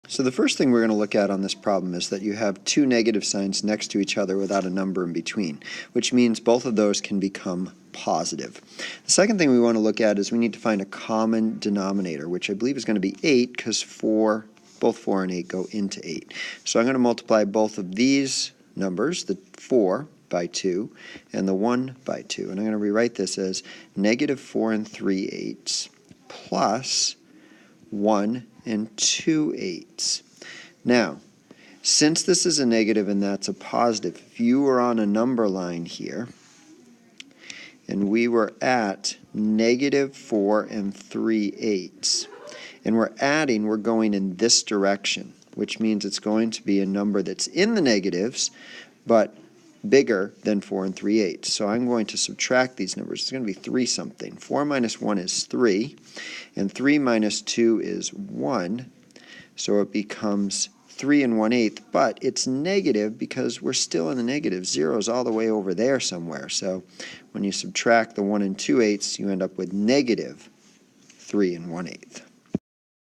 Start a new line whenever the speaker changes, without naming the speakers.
So the first thing we're going to look at on this problem is that you have two negative signs next to each other without a number in between, which means both of those can become positive. The second thing we want to look at is we need to find a common denominator, which I believe is going to be 8 because both 4 and 8 go into 8. So I'm going to multiply both of these numbers, the 4 by 2 and the 1 by 2. And I'm going to rewrite this as negative 4 3/8 plus 1 2/8. Now, since this is a negative and that's a positive, if you were on a number line here and we were at negative 4 3/8, and we're adding, we're going in this direction, which means it's going to be a number that's in the negatives, but bigger than 4 3/8. So I'm going to subtract these numbers. It's going to be 3 something. 4 minus 1 is 3, and 3 minus 2 is 1. So it becomes 3 1/8, but it's negative because we're still in the negative. 0 is all the way over there somewhere. So when you subtract the 1 2/8, you end up with negative 3 1/8.